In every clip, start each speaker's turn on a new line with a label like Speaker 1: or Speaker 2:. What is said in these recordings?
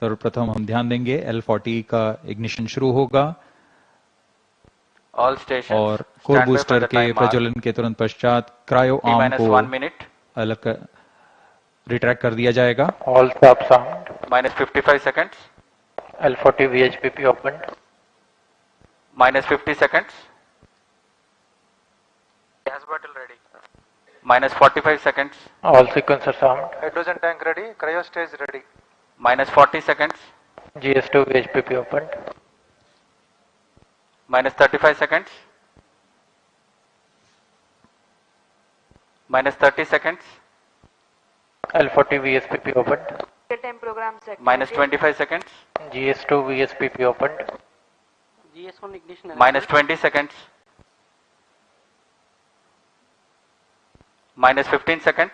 Speaker 1: सर्वप्रथम हम ध्यान देंगे L40 का इग्निशन शुरू होगा
Speaker 2: All stations
Speaker 1: और core
Speaker 2: stand by for
Speaker 1: booster
Speaker 2: the
Speaker 1: के
Speaker 2: time mark.
Speaker 1: प्रज्वलन के तुरंत पश्चात क्रायो आर्म को
Speaker 2: T-1 minute.
Speaker 1: अलग रिट्रैक्ट कर दिया जाएगा।
Speaker 3: All stop sound.
Speaker 2: Minus 55 seconds.
Speaker 3: L40 VHPP opened.
Speaker 2: Minus 50 seconds.
Speaker 4: Gas bottle ready.
Speaker 2: Minus 45 seconds.
Speaker 3: All sequencers armed.
Speaker 4: Hydrogen tank ready. Cryo stage ready.
Speaker 2: Minus 40 seconds.
Speaker 3: GS2 VHPP opened.
Speaker 2: Minus 35 seconds. Minus 30 seconds.
Speaker 3: L40 VSPP opened.
Speaker 5: Time program set.
Speaker 2: Minus 25 seconds.
Speaker 3: GS2 VSPP opened.
Speaker 5: GS1 ignition.
Speaker 2: Minus 20 seconds. Minus 15 seconds.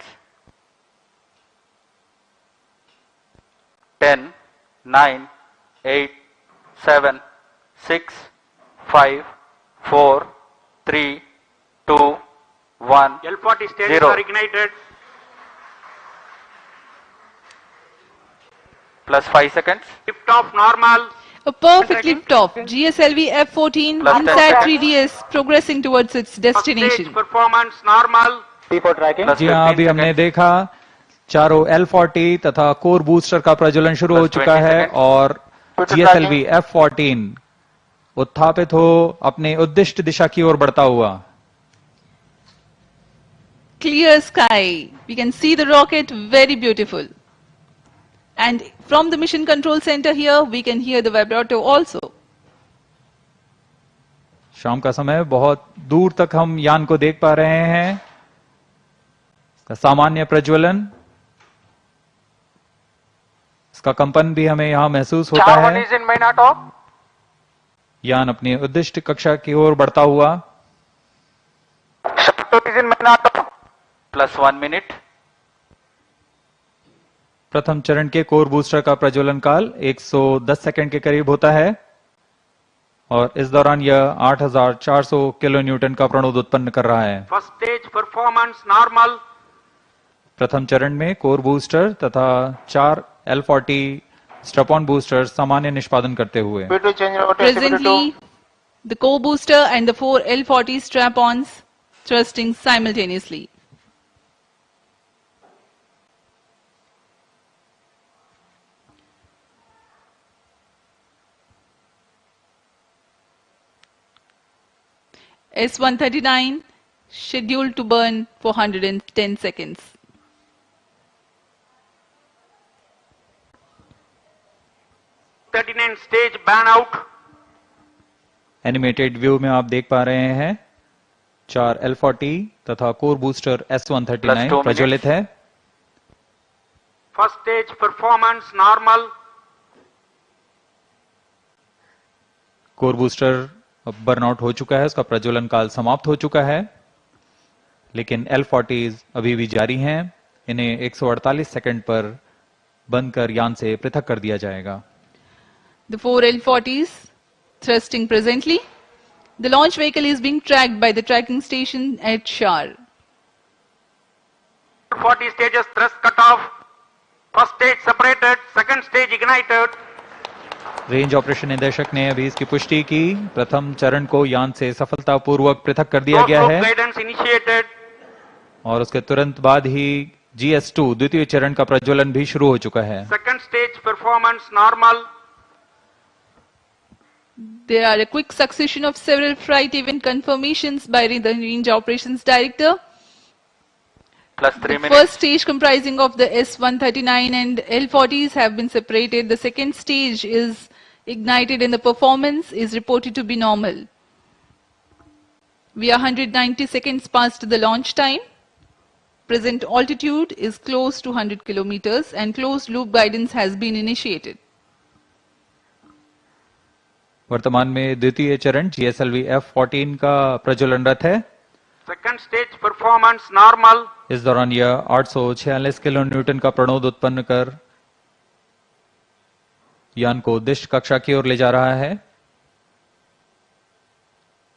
Speaker 2: 10, 9, 8, 7, 6, 5, 4, 3, 2, 1.
Speaker 4: L40 stages
Speaker 2: 0.
Speaker 4: are ignited.
Speaker 2: Plus 5 seconds.
Speaker 4: Lift off normal.
Speaker 6: A perfect lift-off. GSLV F14
Speaker 2: Plus 10
Speaker 6: INSAT
Speaker 2: seconds.
Speaker 6: 3DS progressing towards its
Speaker 4: First
Speaker 6: destination.
Speaker 4: stage performance normal.
Speaker 2: Plus
Speaker 1: जी हाँ,
Speaker 2: 15
Speaker 1: अभी हमने
Speaker 2: seconds.
Speaker 1: देखा चारों L40 तथा core booster का प्रज्वलन शुरू हो
Speaker 2: Plus
Speaker 1: चुका
Speaker 2: 20
Speaker 1: है
Speaker 2: seconds.
Speaker 1: और GSLV F14 उत्थापित हो अपने उद्दिष्ट दिशा की ओर बढ़ता हुआ।
Speaker 6: Clear sky. We can see the rocket, very beautiful. And from the mission control center here, we can hear the vibrato also.
Speaker 1: शाम का समय, बहुत दूर तक हम यान को देख पा रहे हैं। इसका सामान्य प्रज्वलन, इसका कंपन भी हमें यहां महसूस होता है।
Speaker 4: is in main auto.
Speaker 1: यान अपनी उद्दिष्ट कक्षा की ओर बढ़ता हुआ।
Speaker 4: Is in main auto.
Speaker 2: Plus 1 minute.
Speaker 1: प्रथम चरण के कोर बूस्टर का प्रज्वलन काल 110 सेकंड के करीब होता है और इस दौरान यह 8400 किलो न्यूटन का प्रणोद उत्पन्न कर रहा है।
Speaker 4: First stage performance normal.
Speaker 1: प्रथम चरण में कोर बूस्टर तथा 4 L40 स्ट्रैप-ऑन बूस्टर सामान्य निष्पादन करते हुए।
Speaker 6: Presently, the core booster and the 4 L40 strap-ons thrusting simultaneously. S139 scheduled to burn for 110 seconds.
Speaker 4: Thirty-nine stage ban out.
Speaker 1: Animated view में आप देख पा रहे हैं 4 L40 तथा कोर बूस्टर
Speaker 2: Plus
Speaker 1: 2
Speaker 2: 2
Speaker 1: प्रज्वलित है।
Speaker 4: First stage performance normal.
Speaker 1: Core booster अब बर्नआउट हो चुका है, उसका प्रज्वलन काल समाप्त हो चुका है, लेकिन L40 अभी भी जारी हैं। इन्हें 148 सेकंड पर बंद कर यान से पृथक कर दिया जाएगा।
Speaker 6: The 4 L40s thrusting presently. The launch vehicle is being tracked by the tracking station at Shar.
Speaker 4: 40 stages thrust cut off. First stage separated. Second stage ignited.
Speaker 1: Range operation निदेशक ने अभी इसकी पुष्टि की। प्रथम चरण को यान से सफलतापूर्वक पृथक कर दिया गया है
Speaker 4: Guidance initiated.
Speaker 1: और उसके तुरंत बाद ही GS2 द्वितीय चरण का प्रज्वलन भी शुरू हो चुका है।
Speaker 4: Second stage performance normal.
Speaker 6: There are a quick succession of several flight event confirmations by the Range Operations Director.
Speaker 2: Plus 3
Speaker 6: The
Speaker 2: minutes.
Speaker 6: first stage comprising of the S139 and L40s have been separated. The second stage is ignited and the performance is reported to be normal. We are 190 seconds past the launch time. Present altitude is close to 100 kilometers and closed loop guidance has been initiated.
Speaker 1: वर्तमान में द्वितीय चरण GSLV F14 का प्रज्वलनरत है।
Speaker 4: Second stage performance normal.
Speaker 1: इस दौरान यह 846 kilo Newton का प्रणोद उत्पन्न कर यान को उद्दिष्ट कक्षा की ओर ले जा रहा है।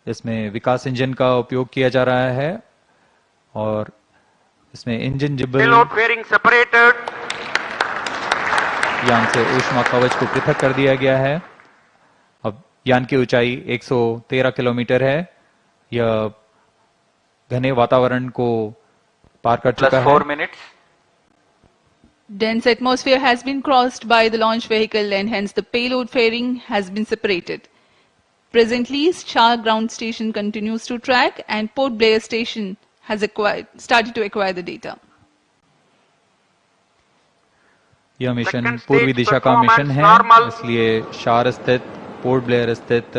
Speaker 1: इसमें विकास इंजन का उपयोग किया जा रहा है और इसमें इंजन जिबल
Speaker 4: Payload fairing separated.
Speaker 1: यान से ऊष्मा कवच को पृथक कर दिया गया है। अब यान की ऊंचाई 113 किलोमीटर है। यह घने वातावरण को पार कर
Speaker 2: Plus
Speaker 1: चुका है।
Speaker 2: 4 minutes.
Speaker 6: Dense atmosphere has been crossed by the launch vehicle and hence the payload fairing has been separated. Presently, Shah ground station continues to track and Port Blair station has started to acquire the data.
Speaker 1: यह mission
Speaker 4: Second
Speaker 1: पूर्वी
Speaker 4: stage
Speaker 1: दिशा का mission
Speaker 4: performance
Speaker 1: है,
Speaker 4: normal.
Speaker 1: इसलिए शार स्थित port Blair स्थित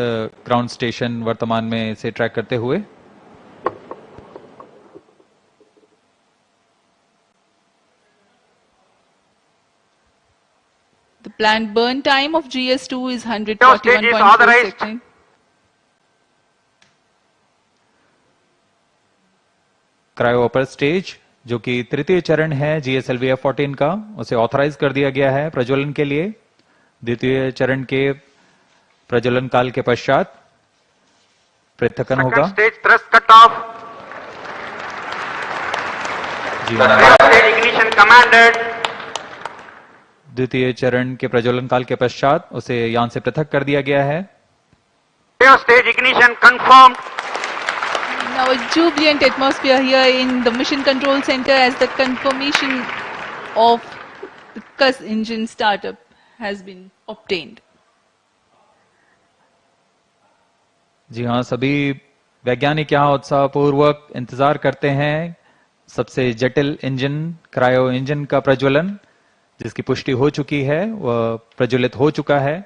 Speaker 1: ground station वर्तमान में इसे ट्रैक करते हुए
Speaker 6: The planned burn time of GS2 is
Speaker 4: Stage is
Speaker 6: 141.4
Speaker 4: authorized.
Speaker 6: seconds.
Speaker 1: Cryo upper stage जो कि तृतीय चरण है GSLV F14 का, उसे ऑथराइज कर दिया गया है प्रज्वलन के लिए। द्वितीय चरण के प्रज्वलन काल के पश्चात पृथक्कन होगा।
Speaker 4: Second stage thrust cutoff.
Speaker 1: जी
Speaker 4: Third
Speaker 1: हाँ,
Speaker 4: stage ignition commanded.
Speaker 1: द्वितीय चरण के प्रज्वलन काल के पश्चात उसे यान से पृथक कर दिया गया है।
Speaker 4: Third stage ignition confirmed.
Speaker 6: Now a jubilant atmosphere here in the Mission Control Center as the confirmation of the CUS engine startup has been obtained.
Speaker 1: जी हाँ, सभी वैज्ञानिक यहाँ उत्साहपूर्वक इंतजार करते हैं सबसे जटिल इंजन क्रायो इंजन का प्रज्वलन, जिसकी पुष्टि हो चुकी है, वह प्रज्वलित हो चुका है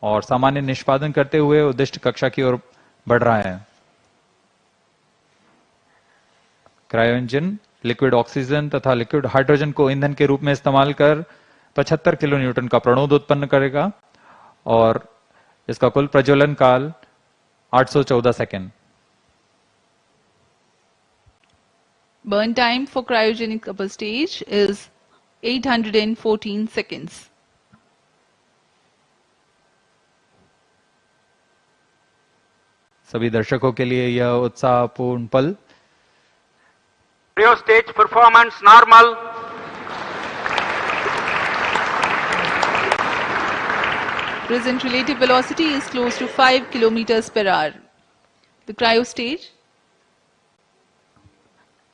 Speaker 1: और सामान्य निष्पादन करते हुए उद्दिष्ट कक्षा की ओर बढ़ रहा है। क्रायो इंजन लिक्विड ऑक्सीजन तथा लिक्विड हाइड्रोजन को ईंधन के रूप में इस्तेमाल कर 75 किलो न्यूटन का प्रणोद उत्पन्न करेगा और इसका कुल प्रज्वलन काल 814 second.
Speaker 6: Burn time for cryogenic upper stage is 814 seconds.
Speaker 1: सभी दर्शकों के लिए यह उत्साहपूर्ण पल।
Speaker 4: Cryo stage performance normal.
Speaker 6: Present relative velocity is close to 5 kilometers per hour. The cryo stage,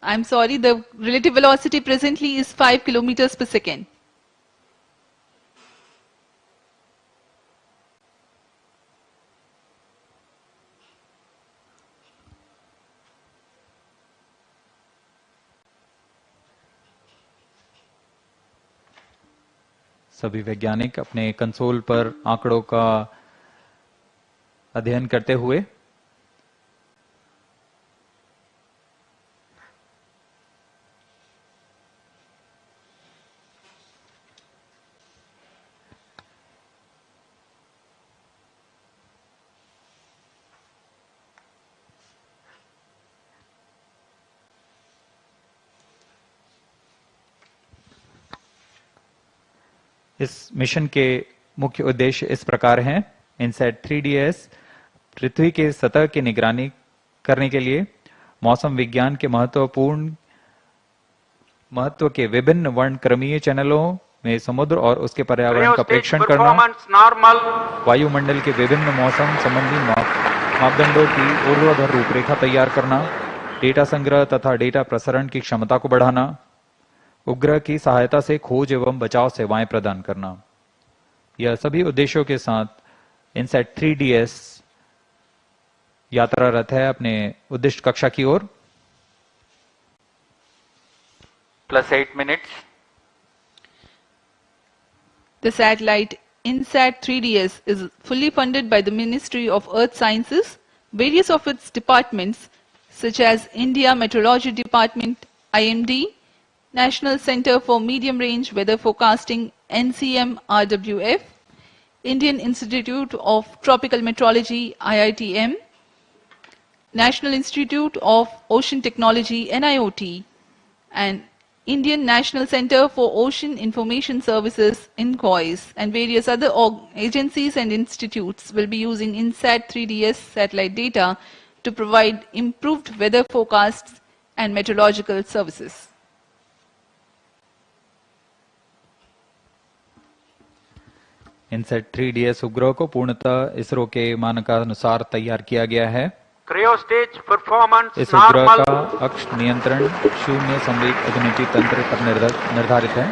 Speaker 6: I'm sorry, the relative velocity presently is 5 kilometers per second.
Speaker 1: सभी वैज्ञानिक अपने console पर आंकड़ों का अध्ययन करते हुए इस मिशन के मुख्य उद्देश्य इस प्रकार हैं। इनसैट 3DS पृथ्वी के सतह की निगरानी करने के लिए मौसम विज्ञान के महत्व के विभिन्न वर्णक्रमीय चैनलों में समुद्र और उसके पर्यावरण
Speaker 4: Cryo
Speaker 1: का
Speaker 4: stage
Speaker 1: परीक्षण करना,
Speaker 4: performance normal.
Speaker 1: वायुमंडल के विभिन्न मौसम संबंधी मापदंडों की ऊर्ध्वाधर रूपरेखा तैयार करना, डेटा संग्रह तथा डेटा प्रसारण की क्षमता को बढ़ाना, उपग्रह की सहायता से खोज एवं बचाव सेवाएं प्रदान करना। यह सभी उद्देश्यों के साथ इनसैट 3DS यात्रारत है अपने उद्दिष्ट कक्षा की ओर।
Speaker 2: Plus 8 minutes.
Speaker 6: The satellite INSAT 3DS is fully funded by the Ministry of Earth Sciences, various of its departments such as India Meteorology Department, IMD, National Center for Medium Range Weather Forecasting, NCM RWF, Indian Institute of Tropical Meteorology, IITM, National Institute of Ocean Technology, NIOT, and Indian National Center for Ocean Information Services, INCOIS, and various other agencies and institutes will be using INSAT 3DS satellite data to provide improved weather forecasts and meteorological services.
Speaker 1: INSAT 3DS उपग्रह को पूर्णतः इसरो के मानकानुसार तैयार किया गया है।
Speaker 4: Cryostage performance
Speaker 1: इस उपग्रह
Speaker 4: normal.
Speaker 1: का अक्ष नियंत्रण शून्य संवेग अग्निटी तंत्र पर निर्धारित है,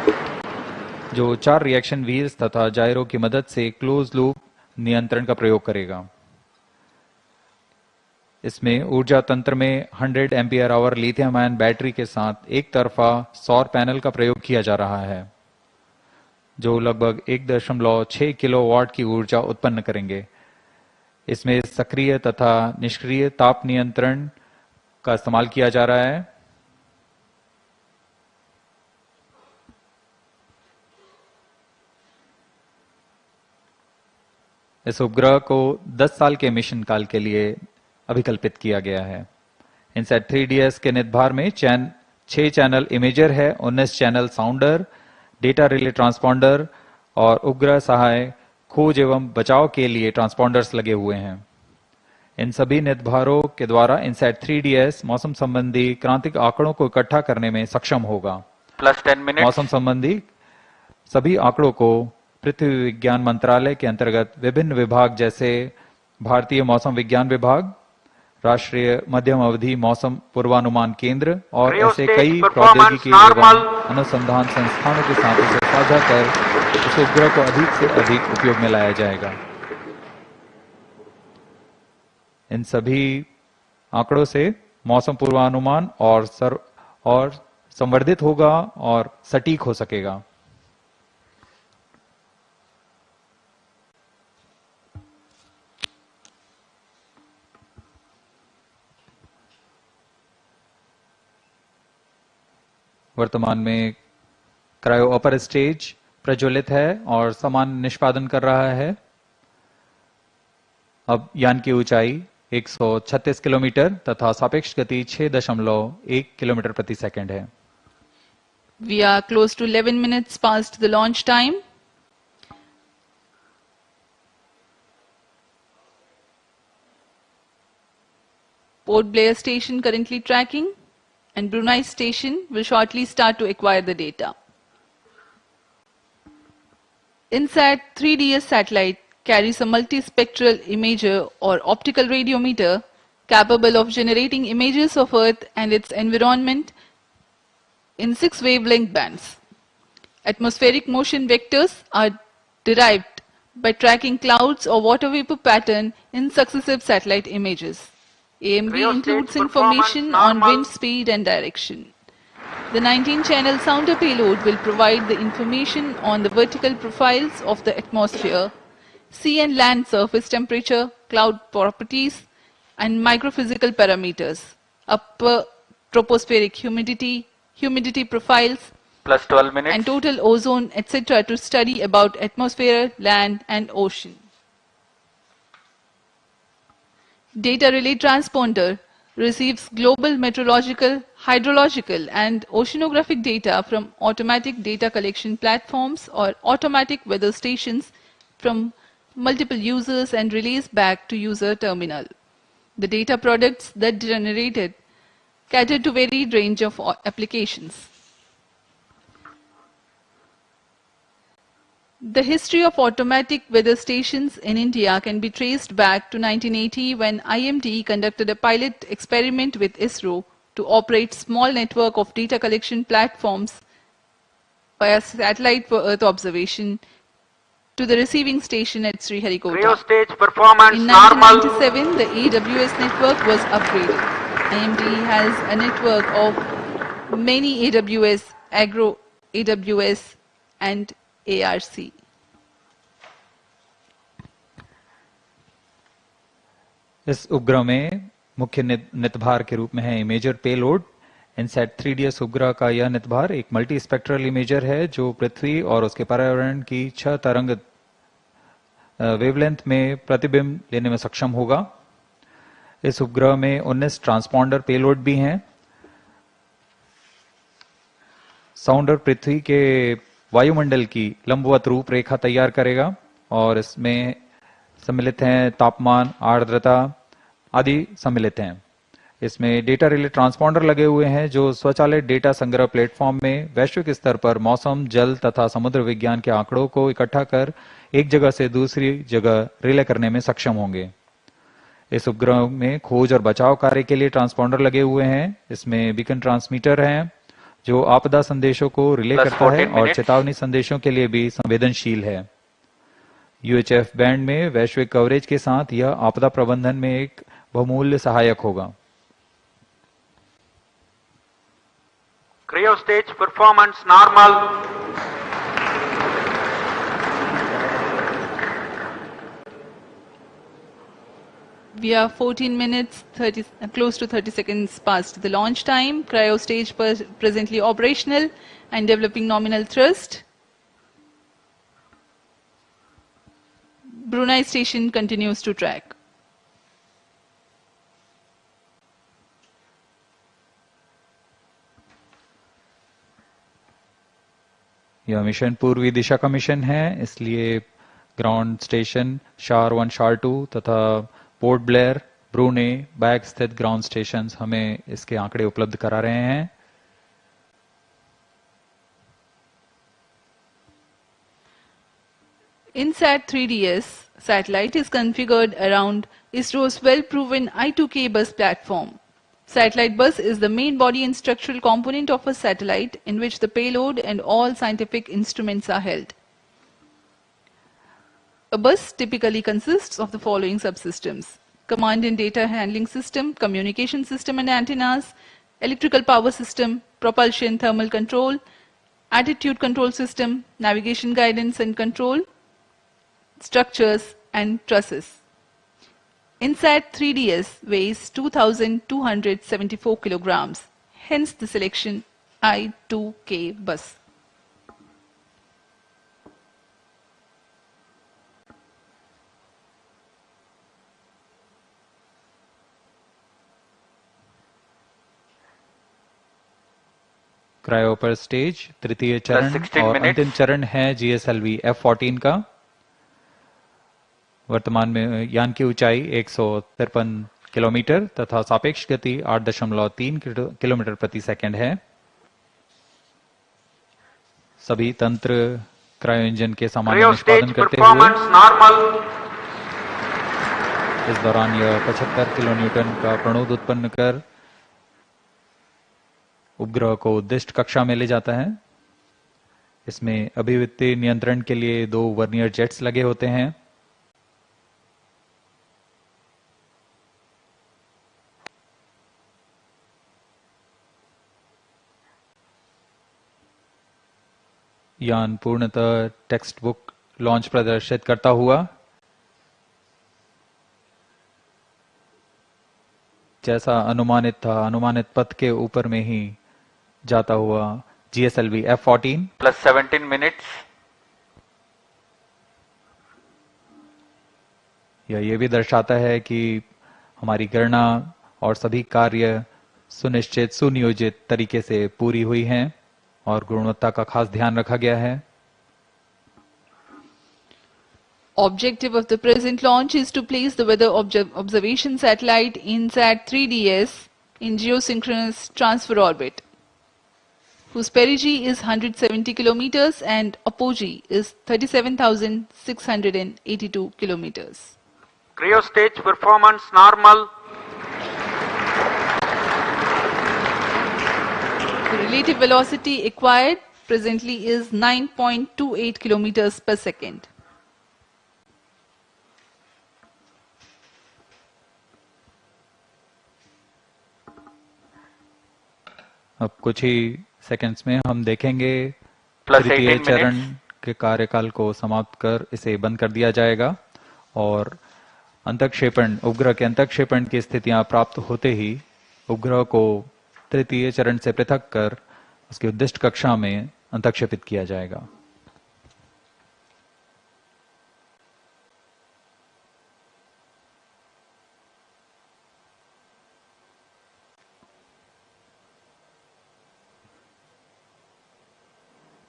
Speaker 1: जो 4 रिएक्शन व्हील्स तथा जायरो की मदद से क्लोज लूप नियंत्रण का प्रयोग करेगा। इसमें ऊर्जा तंत्र में 100 ampere hour lithium ion battery के साथ एक तरफा सौर पैनल का प्रयोग किया जा रहा है, जो लगभग 1.6 किलोवाट की ऊर्जा उत्पन्न करेंगे। इसमें सक्रिय तथा निष्क्रिय ताप नियंत्रण का इस्तेमाल किया जा रहा है। इस उपग्रह को 10 साल के मिशन काल के लिए अभिकल्पित किया गया है। इनसेट 3DS के नितभार में 6 चैनल इमेजर है, 19 चैनल साउंडर, डेटा रिले ट्रांसपॉन्डर और उपग्रह सहाय खोज एवं बचाव के लिए ट्रांसपॉन्डर्स लगे हुए हैं। इन सभी नितभारों के द्वारा इनसेट 3DS मौसम संबंधी क्रांतिक आंकड़ों को इकट्ठा करने में सक्षम होगा।
Speaker 2: Plus 10 minutes.
Speaker 1: मौसम संबंधी सभी आंकड़ों को पृथ्वी विज्ञान मंत्रालय के अंतर्गत विभिन्न विभाग जैसे भारतीय मौसम विज्ञान विभाग, राष्ट्रीय मध्यम अवधि मौसम पूर्वानुमान केंद्र और ऐसे कई प्रौद्योगिकी एवं अनुसंधान संस्थानों के साथ इसे साझा कर इस उपग्रह को अधिक से अधिक उपयोग में लाया जाएगा। इन सभी आंकड़ों से मौसम पूर्वानुमान और संवर्धित होगा और सटीक हो सकेगा। वर्तमान में क्रायो अपर स्टेज प्रज्वलित है और समान निष्पादन कर रहा है। अब यान की ऊंचाई 136 किलोमीटर तथा सापेक्ष गति 6.1 किलोमीटर प्रति सेकंड है।
Speaker 6: We are close to 11 minutes past the launch time. Port Blair station currently tracking, and Brunei station will shortly start to acquire the data. INSAT 3DS satellite carries a multispectral imager or optical radiometer capable of generating images of Earth and its environment in 6 wavelength bands. Atmospheric motion vectors are derived by tracking clouds or water vapor pattern in successive satellite images. AMV includes information on wind speed and direction. The 19-channel sounder payload will provide the information on the vertical profiles of the atmosphere, sea and land surface temperature, cloud properties, and microphysical parameters, upper tropospheric humidity, humidity profiles,
Speaker 2: Plus 12 minutes.
Speaker 6: and total ozone, etc. to study about atmosphere, land, and ocean. Data relay transponder receives global meteorological, hydrological, and oceanographic data from automatic data collection platforms or automatic weather stations from multiple users and relays back to user terminal. The data products that generated cater to varied range of applications. The history of automatic weather stations in India can be traced back to 1980 when IMD conducted a pilot experiment with ISRO to operate small network of data collection platforms via satellite for Earth observation to the receiving station at Sriharikota.
Speaker 4: Cryostage performance
Speaker 6: In
Speaker 4: normal.
Speaker 6: 1997, the AWS network was upgraded. IMD has a network of many AWS, Agro AWS, and ARC.
Speaker 1: इस उपग्रह में मुख्य नितभार के रूप में है imager payload. INSAT 3DS उपग्रह का यह नितभार एक मल्टी स्पेक्ट्रल इमेजर है जो पृथ्वी और उसके पर्यावरण की 6 तरंग वेवलेंथ में प्रतिबिंब लेने में सक्षम होगा। इस उपग्रह में 19 ट्रांसपॉन्डर पेलोड भी हैं। साउंडर पृथ्वी के वायुमंडल की लंबवत रूपरेखा तैयार करेगा और इसमें सम्मिलित हैं तापमान, आर्द्रता आदि सम्मिलित हैं। इसमें डेटा रिले ट्रांसपॉन्डर लगे हुए हैं जो स्वचालित डेटा संग्रह प्लेटफॉर्म में वैश्विक स्तर पर मौसम, जल तथा समुद्र विज्ञान के आंकड़ों को इकट्ठा कर एक जगह से दूसरी जगह रिले करने में सक्षम होंगे। इस उपग्रह में खोज और बचाव कार्य के लिए ट्रांसपॉन्डर लगे हुए हैं। इसमें बीकन ट्रांसमीटर है जो आपदा संदेशों को रिले करता है और चेतावनी संदेशों के लिए भी संवेदनशील है। यूएचएफ बैंड में वैश्विक कवरेज के साथ यह आपदा प्रबंधन में एक बहुमूल्य सहायक होगा।
Speaker 4: Cryo stage performance normal.
Speaker 6: We are 14 minutes, close to 30 seconds past the launch time. Cryo stage presently operational and developing nominal thrust. Brunei station continues to track.
Speaker 1: यह मिशन पूर्वी दिशा का मिशन है, इसलिए ग्राउंड स्टेशन शार 1, शार 2 तथा port Blair, ब्रूने, bag स्थित ground station हमें इसके आंकड़े उपलब्ध करा रहे हैं।
Speaker 6: INSAT 3DS satellite is configured around ISRO's well-proven I2K bus platform. Satellite bus is the main body and structural component of a satellite in which the payload and all scientific instruments are held. A bus typically consists of the following subsystems: command and data handling system, communication system and antennas, electrical power system, propulsion thermal control, attitude control system, navigation guidance and control, structures and trusses. INSAT 3DS weighs 2,274 kilograms, hence the selection I2K bus.
Speaker 1: Cryo पर stage तृतीय चरण और अंतिम चरण है GSLV F14 का। वर्तमान में यान की ऊंचाई 153 किलोमीटर तथा सापेक्ष गति 8.3 किलोमीटर प्रति सेकंड है। सभी तंत्र क्रायो इंजन के सामान्य निष्पादन करते हुए इस दौरान यह 75 किलोन्यूटन का प्रणोद उत्पन्न कर उपग्रह को उद्दिष्ट कक्षा में ले जाता है। इसमें अभिवृत्ति नियंत्रण के लिए 2 वर्नियर जेट्स लगे होते हैं। यान पूर्णतः टेक्स्ट बुक लॉन्च प्रदर्शित करता हुआ जैसा अनुमानित था, अनुमानित पथ के ऊपर में ही जाता हुआ GSLV F14
Speaker 2: plus 17 minutes.
Speaker 1: यह ये भी दर्शाता है कि हमारी गणना और सभी कार्य सुनिश्चित सुनियोजित तरीके से पूरी हुई हैं और गुणवत्ता का खास ध्यान रखा गया है।
Speaker 6: Objective of the present launch is to place the weather observation satellite INSAT 3DS in geosynchronous transfer orbit, whose perigee is 170 kilometers and apogee is 37,682 kilometers.
Speaker 4: Cryo stage performance normal.
Speaker 6: The relative velocity acquired presently is 9.28 kilometers per second.
Speaker 1: अब कुछ ही seconds में हम देखेंगे
Speaker 2: Plus
Speaker 1: तृतीय
Speaker 2: 18
Speaker 1: चरण
Speaker 2: minutes.
Speaker 1: के कार्यकाल को समाप्त कर इसे बंद कर दिया जाएगा और अंतःक्षेपण उपग्रह के अंतःक्षेपण की स्थितियां प्राप्त होते ही उपग्रह को तृतीय चरण से पृथक कर उसकी उद्दिष्ट कक्षा में अंतःक्षेपित किया जाएगा।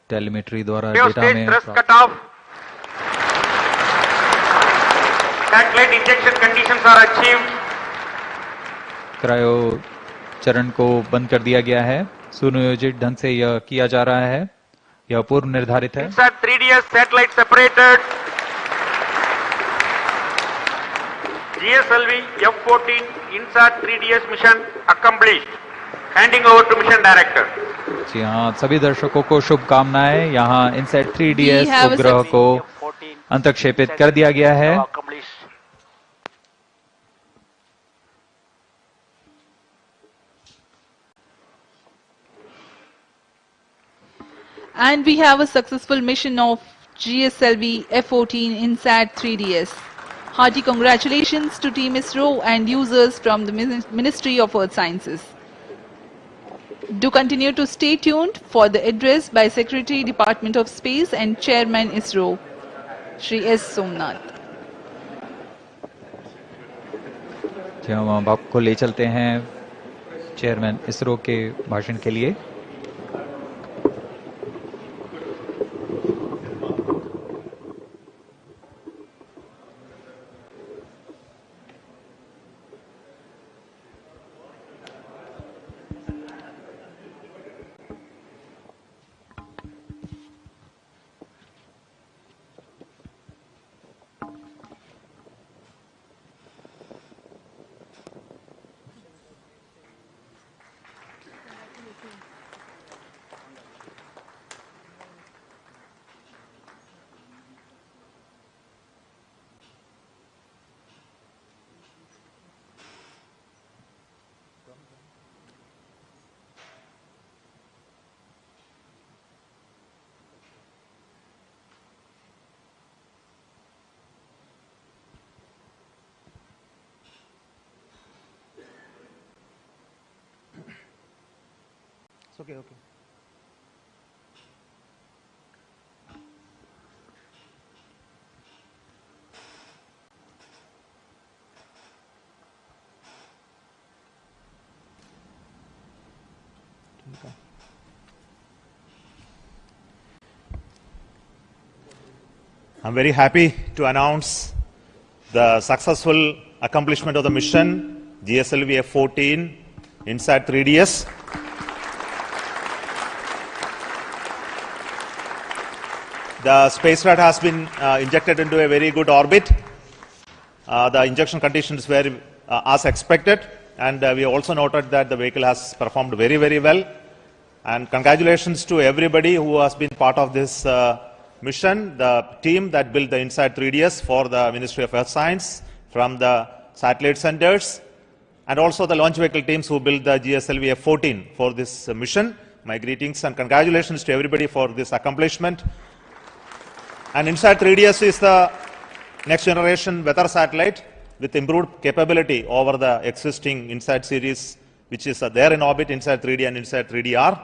Speaker 1: टेलीमेट्री द्वारा डेटा में
Speaker 4: Satellite injection conditions are achieved.
Speaker 1: Cryo चरण को बंद कर दिया गया है। सुनियोजित ढंग से यह किया जा रहा है, यह पूर्व निर्धारित है।
Speaker 4: INSAT 3DS satellite separated. GSLV F14 INSAT 3DS mission accomplished. Handing over to mission director.
Speaker 1: जी हाँ, सभी दर्शकों को शुभकामनाएं। यहाँ INSAT 3DS उपग्रह को अंतक्षेपित कर दिया गया है।
Speaker 6: And we have a successful mission of GSLV F14 INSAT 3DS. Hearty congratulations to Team ISRO and users from the Ministry of Earth Sciences. Do continue to stay tuned for the address by Secretary Department of Space and Chairman ISRO, Shri S. Somnath.
Speaker 1: जी हम अब आपको ले चलते हैं chairman ISRO के भाषण के लिए।
Speaker 7: Okay. I'm very happy to announce the successful accomplishment of the mission GSLV F14 INSAT 3DS. The spacecraft has been injected into a very good orbit. The injection conditions were as expected, and we also noted that the vehicle has performed very, very well. And congratulations to everybody who has been part of this mission, the team that built the INSAT 3DS for the Ministry of Earth Science, from the satellite centers, and also the launch vehicle teams who built the GSLV F14 for this mission. My greetings and congratulations to everybody for this accomplishment. And INSAT 3DS is the next generation weather satellite with improved capability over the existing INSAT series, which is there in orbit, INSAT 3D and INSAT 3DR.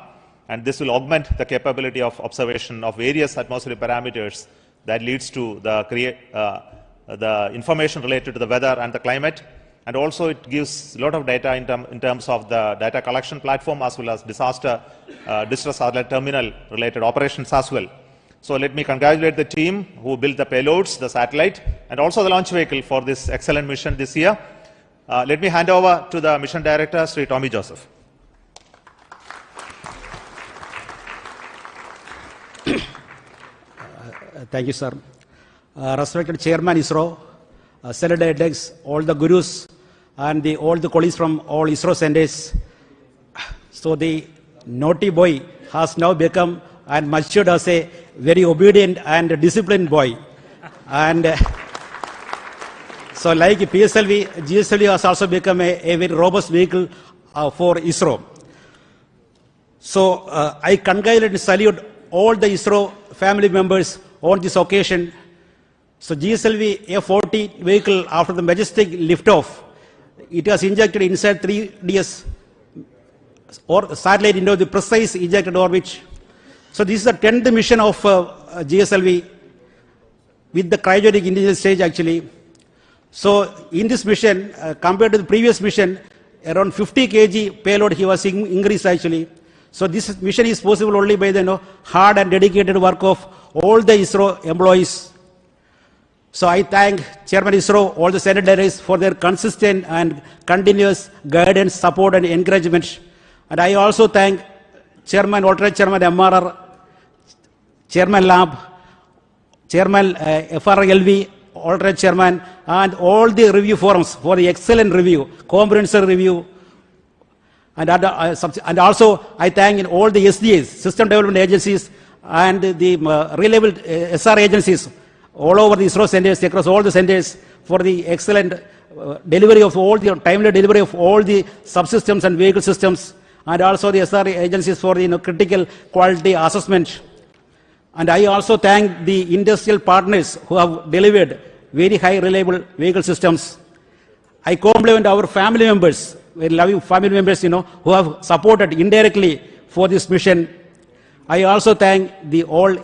Speaker 7: And this will augment the capability of observation of various atmospheric parameters that leads to the information related to the weather and the climate. And also it gives a lot of data in terms of the data collection platform, as well as distress alert terminal related operations as well. So let me congratulate the team who built the payloads, the satellite, and also the launch vehicle for this excellent mission this year. Let me hand over to the mission director, Sri Tommy Joseph.
Speaker 8: Thank you, sir. Respected Chairman ISRO, Senator Dex, all the gurus, and all the colleagues from all ISRO centers. So the naughty boy has now become and matured as a very obedient and disciplined boy. And so like PSLV, GSLV has also become a very robust vehicle for ISRO. So I congratulate and salute all the ISRO family members on this occasion. So GSLV F14 vehicle, after the majestic liftoff, it has injected INSAT 3DS or satellite into the precise ejected orbit. So this is the 10th mission of GSLV with the cryogenic indigenous stage actually. So in this mission, compared to the previous mission, around 50 kg payload he was increased actually. So this mission is possible only by the hard and dedicated work of all the ISRO employees. So I thank Chairman ISRO, all the secretaries for their consistent and continuous guidance, support and encouragement. And I also thank Chairman, alternate Chairman MRR, Chairman Lab, Chairman FRLV, alternate Chairman, and all the review forums for the excellent review, comprehensive review. And also I thank all the SDAs, System Development Agencies, and the reliable SR agencies all over the ISRO centers, across all the centers, for the excellent delivery of all the timely delivery of all the subsystems and vehicle systems, and also the SR agencies for the critical quality assessment. And I also thank the industrial partners who have delivered very high reliable vehicle systems. I compliment our family members, very loving family members, who have supported indirectly for this mission. I also thank the all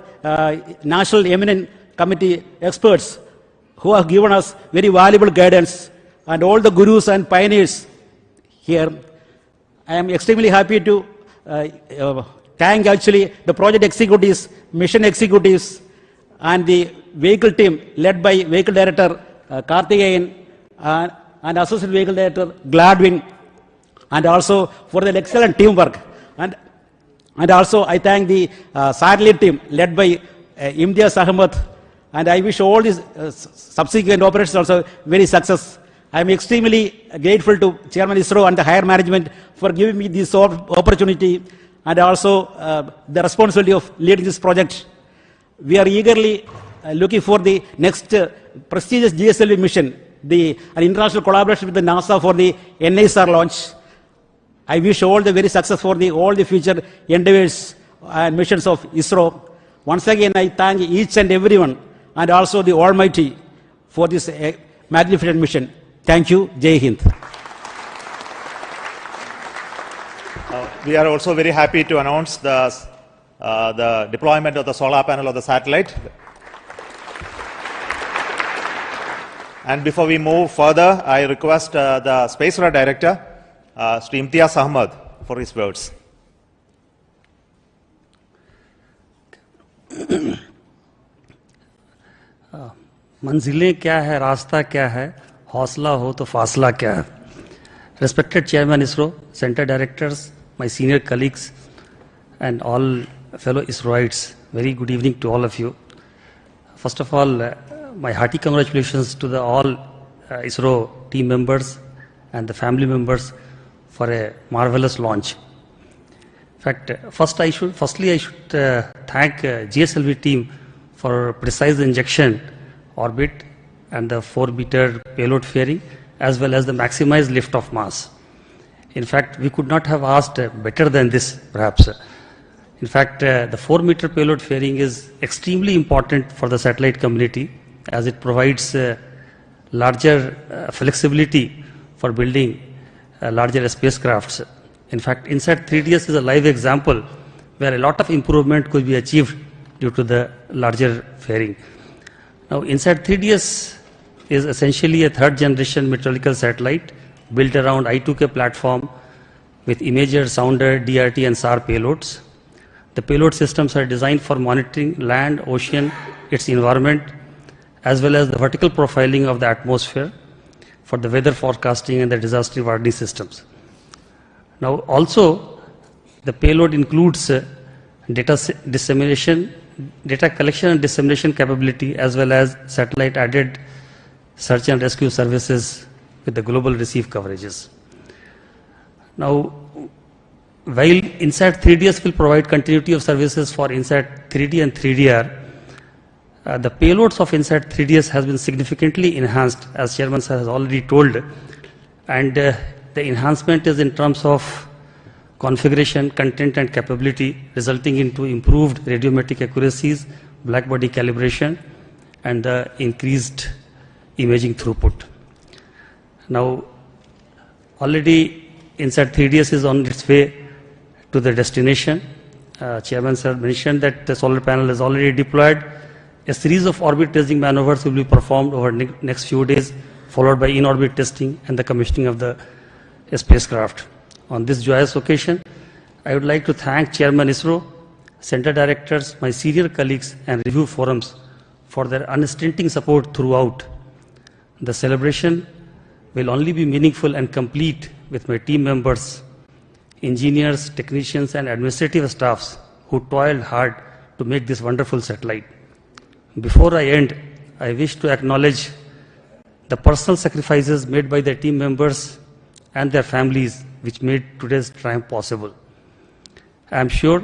Speaker 8: national eminent committee experts who have given us very valuable guidance, and all the gurus and pioneers here. I am extremely happy to thank actually the project executives, mission executives, and the vehicle team led by Vehicle Director Karthikeyan and Associate Vehicle Director Gladwin, and also for their excellent teamwork. And also I thank the satellite team led by Imtiaz Ahmed, and I wish all these subsequent operations also very success. I am extremely grateful to Chairman ISRO and the higher management for giving me this opportunity, and also the responsibility of leading this project. We are eagerly looking for the next prestigious GSLV mission, an international collaboration with the NASA for the NISR launch. I wish all the very success for all the future endeavors and missions of ISRO. Once again, I thank each and everyone, and also the Almighty, for this magnificent mission. Thank you. Jai Hind.
Speaker 7: We are also very happy to announce the deployment of the solar panel of the satellite. And before we move further, I request the Space Radar Director, Sri Imtiaz Ahmed, for his words.
Speaker 9: मंजिलें क्या है, रास्ता क्या है, हौसला हो तो फासला क्या है. Respected Chairman ISRO, Center Directors, my senior colleagues, and all fellow ISROites, very good evening to all of you. First of all, my hearty congratulations to all ISRO team members and the family members for a marvelous launch. In fact, firstly I should thank GSLV team for precise injection orbit and the 4-meter payload fairing, as well as the maximized lift-off mass. In fact, we could not have asked better than this, perhaps. In fact, the 4-meter payload fairing is extremely important for the satellite community, as it provides larger flexibility for building larger spacecrafts. In fact, INSAT 3DS is a live example where a lot of improvement could be achieved due to the larger fairing. Now, INSAT 3DS is essentially a third-generation meteorological satellite built around I2K platform with imager, sounder, DRT and SAR payloads. The payload systems are designed for monitoring land, ocean, its environment, as well as the vertical profiling of the atmosphere for the weather forecasting and the disaster warning systems. Now, also, the payload includes data collection and dissemination capability, as well as satellite-added search and rescue services with the global receive coverages. Now, while INSAT 3DS will provide continuity of services for INSAT 3D and 3DR, the payloads of INSAT 3DS has been significantly enhanced, as Chairman Sir has already told, and the enhancement is in terms of configuration, content and capability, resulting into improved radiometric accuracies, blackbody calibration, and the increased imaging throughput. Now, already INSAT 3DS is on its way to the destination. Chairman Sir mentioned that the solar panel is already deployed. A series of orbit testing maneuvers will be performed over next few days, followed by in-orbit testing and the commissioning of the spacecraft. On this joyous occasion, I would like to thank Chairman ISRO, Center Directors, my senior colleagues and review forums for their unstinting support throughout. The celebration will only be meaningful and complete with my team members, engineers, technicians, and administrative staffs who toiled hard to make this wonderful satellite. Before I end, I wish to acknowledge the personal sacrifices made by their team members and their families which made today's triumph possible. I am sure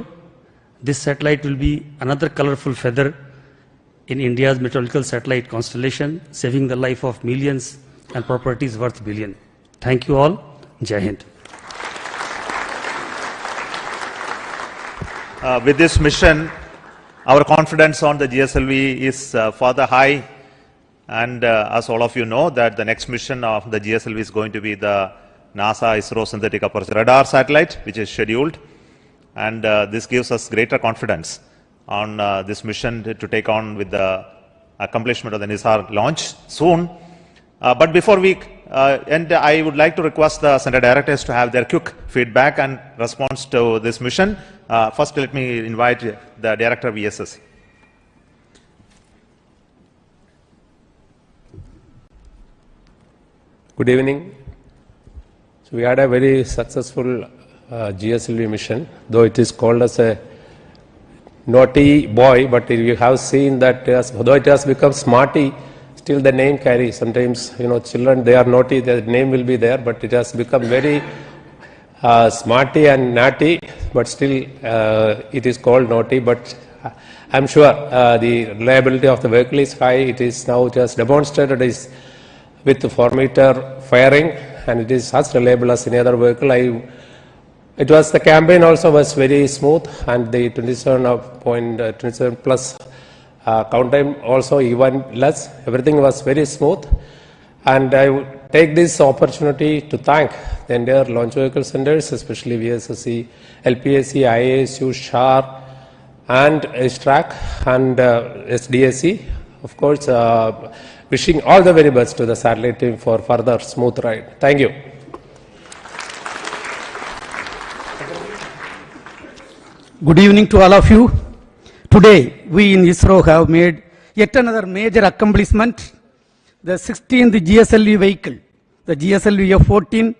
Speaker 9: this satellite will be another colorful feather in India's meteorological satellite constellation, saving the life of millions and properties worth billions. Thank you all. Jai Hind.
Speaker 7: With this mission, our confidence on the GSLV is further high, and as all of you know, that the next mission of the GSLV is going to be the NASA ISRO synthetic aperture radar satellite, which is scheduled, and this gives us greater confidence on this mission to take on with the accomplishment of the NISAR launch soon. But before we end, I would like to request the Center Directors to have their quick feedback and response to this mission. First, let me invite the Director of VSS.
Speaker 10: Good evening. So we had a very successful GSLV mission, though it is called as a naughty boy, but you have seen that though it has become smarty, still the name carries. Sometimes, children, they are naughty, the name will be there, but it has become very smarty and naughty, but still it is called naughty. But I'm sure the reliability of the vehicle is high. It is now just demonstrated is with the 4-meter firing, and it is as reliable as any other vehicle. The campaign also was very smooth, and the 27 plus count time also even less. Everything was very smooth, and I would take this opportunity to thank the entire launch vehicle centers, especially VSSC, LPSC, IASU, SHAR, and STRAC, and SDSC. Of course, wishing all the very best to the satellite team for further smooth ride. Thank you.
Speaker 11: Good evening to all of you. Today, we in ISRO have made yet another major accomplishment. The 16th GSLV vehicle, the GSLV F14,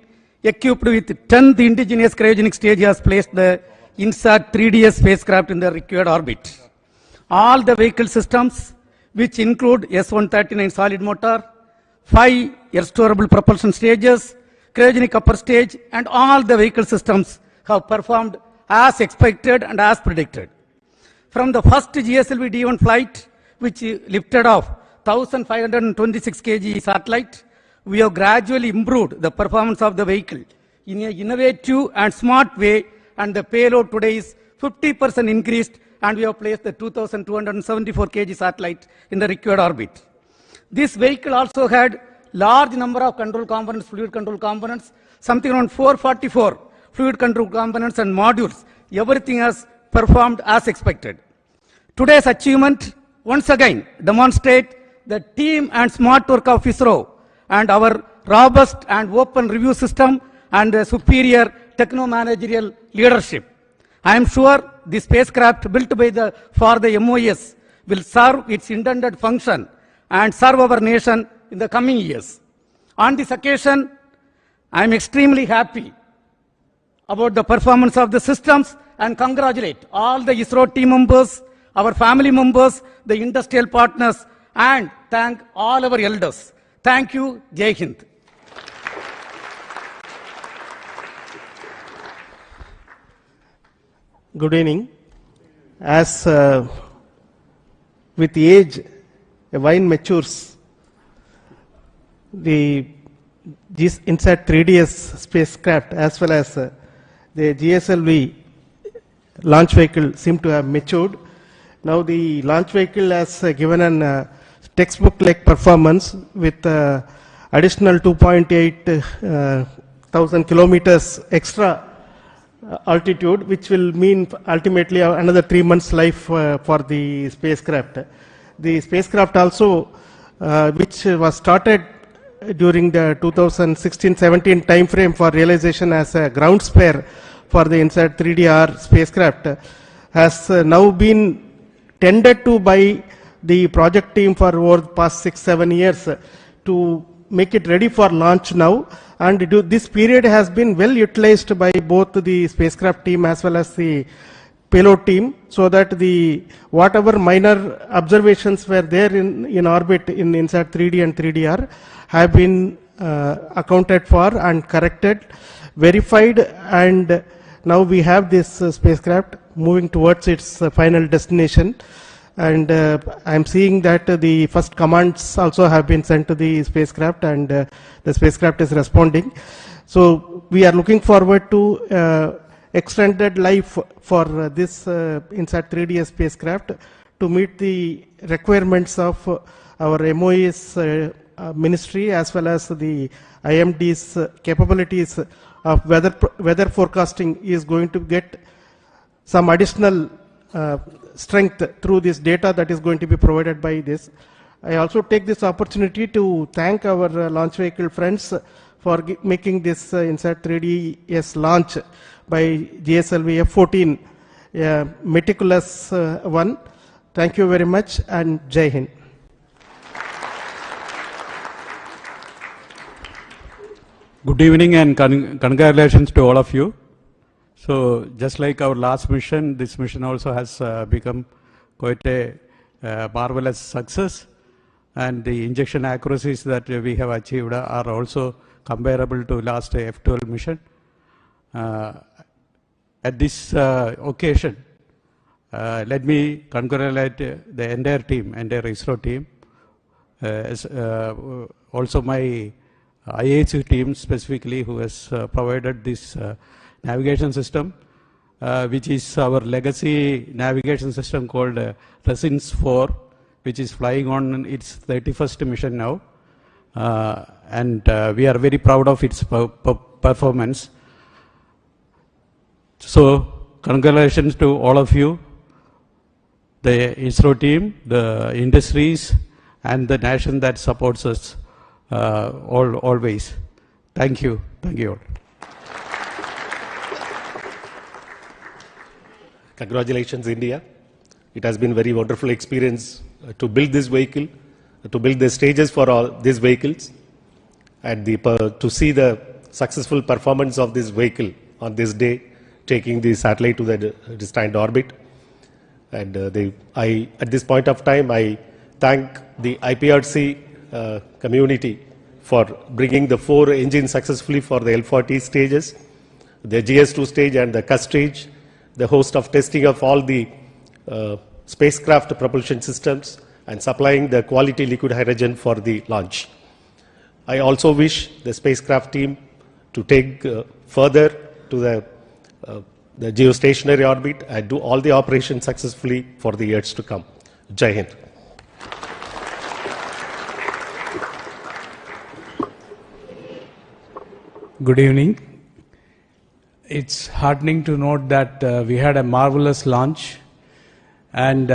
Speaker 11: equipped with 10th indigenous cryogenic stage, has placed the INSAT 3DS spacecraft in the required orbit. All the vehicle systems, which include S139 solid motor, 5 air-storable propulsion stages, cryogenic upper stage, and all the vehicle systems have performed as expected and as predicted. From the first GSLV D1 flight, which lifted off 1526 kg satellite, we have gradually improved the performance of the vehicle in an innovative and smart way, and the payload today is 50% increased, and we have placed the 2274 kg satellite in the required orbit. This vehicle also had large number of control components, fluid control components, something around 444 fluid control components and modules. Everything has performed as expected. Today's achievement once again demonstrate the team and smart work of ISRO and our robust and open review system and the superior techno-managerial leadership. I am sure the spacecraft built for the MOS will serve its intended function and serve our nation in the coming years. On this occasion, I am extremely happy about the performance of the systems and congratulate all the ISRO team members, our family members, the industrial partners, and thank all our elders. Thank you. Jai Hind.
Speaker 12: Good evening. As with age, a wine matures. The INSAT 3DS spacecraft as well as the GSLV launch vehicle seem to have matured. Now the launch vehicle has given an textbook-like performance with additional 2.8 thousand kilometers extra altitude, which will mean ultimately another 3 months life for the spacecraft. The spacecraft also, which was started during the 2016-17 time frame for realization as a ground spare for the INSAT 3DR spacecraft, has now been tended to by the project team for over the past 6-7 years to make it ready for launch now. And this period has been well utilized by both the spacecraft team as well as the payload team, so that the whatever minor observations were there in orbit in INSAT 3D and 3DR have been accounted for and corrected, verified, and now we have this spacecraft moving towards its final destination. And I'm seeing that the first commands also have been sent to the spacecraft, and the spacecraft is responding. So we are looking forward to extended life for this INSAT 3DS spacecraft to meet the requirements of our MOE's ministry as well as the IMD's capabilities of weather forecasting is going to get some additional strength through this data that is going to be provided by this. I also take this opportunity to thank our launch vehicle friends for making this INSAT 3DS launch by GSLV F14 meticulous one. Thank you very much, and Jai Hind.
Speaker 13: Good evening and congratulations to all of you. So just like our last mission, this mission also has become quite a marvelous success, and the injection accuracies that we have achieved are also comparable to last F12 mission. At this occasion, let me congratulate the entire team, entire ISRO team, also my IHU team specifically, who has provided this navigation system, which is our legacy navigation system called Resins 4, which is flying on its 31st mission now. And we are very proud of its performance. So congratulations to all of you, the ISRO team, the industries, and the nation that supports us always. Thank you. Thank you all.
Speaker 10: Congratulations, India. It has been a very wonderful experience to build this vehicle, to build the stages for all these vehicles, and to see the successful performance of this vehicle on this day, taking the satellite to the destined orbit. And at this point of time, I thank the IPRC community for bringing the 4 engines successfully for the L40 stages, the GS2 stage and the CUS stage, the host of testing of all the spacecraft propulsion systems, and supplying the quality liquid hydrogen for the launch. I also wish the spacecraft team to take further to the geostationary orbit and do all the operations successfully for the years to come. Jai Hind.
Speaker 14: Good evening. It's heartening to note that we had a marvelous launch, and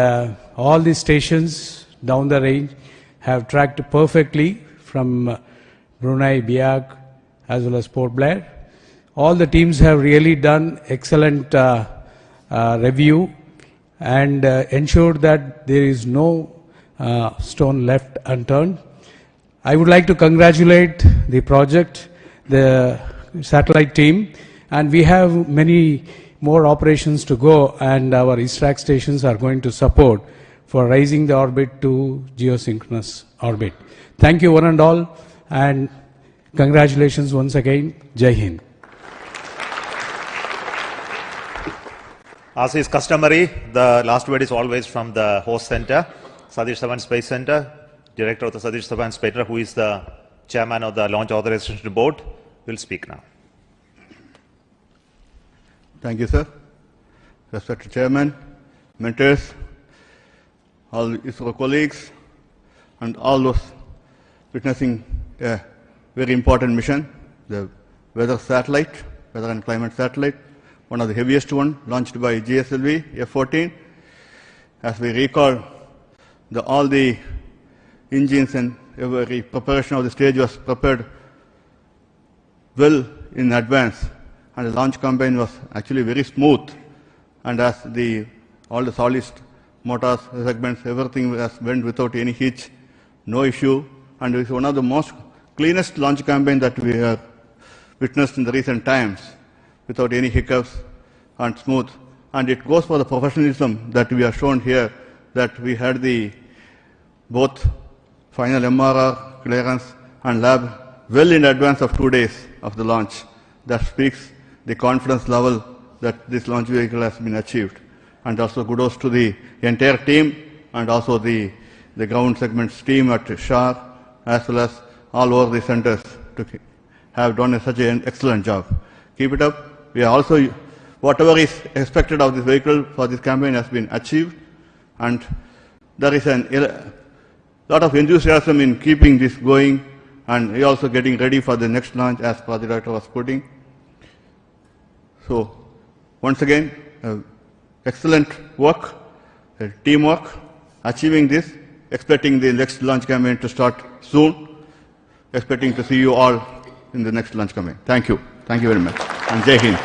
Speaker 14: all the stations down the range have tracked perfectly from Brunei, Biak, as well as Port Blair. All the teams have really done excellent review and ensured that there is no stone left unturned. I would like to congratulate the project, the satellite team, and we have many more operations to go, and our ISRAC stations are going to support for raising the orbit to geosynchronous orbit. Thank you one and all, and congratulations once again. Jai Hind.
Speaker 7: As is customary, the last word is always from the host center, Satish Dhawan Space Center. Director of the Satish Dhawan Space Center, who is the chairman of the Launch Authorization Board, will speak now.
Speaker 15: Thank you, sir. Respected Chairman, mentors, all ISRO colleagues, and all those witnessing a very important mission, the weather and climate satellite, one of the heaviest one, launched by GSLV F14. As we recall, all the engines and every preparation of the stage was prepared well in advance, and the launch campaign was actually very smooth. And as all the solid motors, segments, everything has went without any hitch, no issue, and it's one of the most cleanest launch campaign that we have witnessed in the recent times, without any hiccups and smooth. And it goes for the professionalism that we are shown here, that we had the both final MRR, clearance and lab well in advance of 2 days of the launch. That speaks the confidence level that this launch vehicle has been achieved. And also kudos to the entire team and also the ground segments team at SHAR as well as all over the centers to have done such an excellent job. Keep it up. We are also, whatever is expected of this vehicle for this campaign has been achieved, and there is a lot of enthusiasm in keeping this going, and we are also getting ready for the next launch as Project Director was putting. So, once again, excellent work, teamwork, achieving this, expecting the next launch campaign to start soon, expecting to see you all in the next launch campaign. Thank you. Thank you very much. And Jai Hind.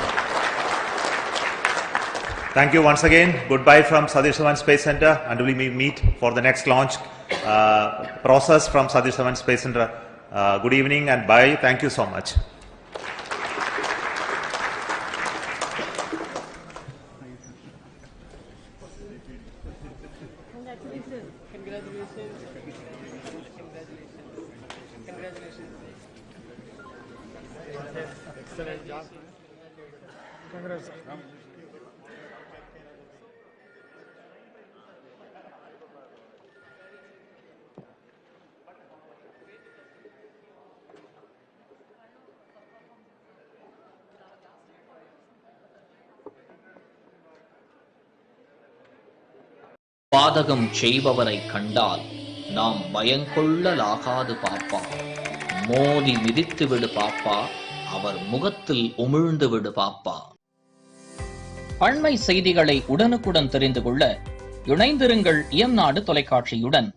Speaker 7: Thank you once again. Goodbye from Satish Dhawan Space Center, and we will meet for the next launch process from Satish Dhawan Space Center. Good evening and bye. Thank you so much.
Speaker 16: Excellent job. Congrats.
Speaker 17: பாதகம் செய்பவரை கண்டால் நாம் பயங்கொள்ளலாகாது பாப்பா. மோதி மிதித்து விடு பாப்பா, அவர் முகத்தில் உமிழ்ந்து விடு பாப்பா. அண்மை செய்திகளை உடனுக்குடன் தெரிந்து கொள்ள இணைந்திருங்கள் இயம்நாடு தொலைக்காட்சியுடன்.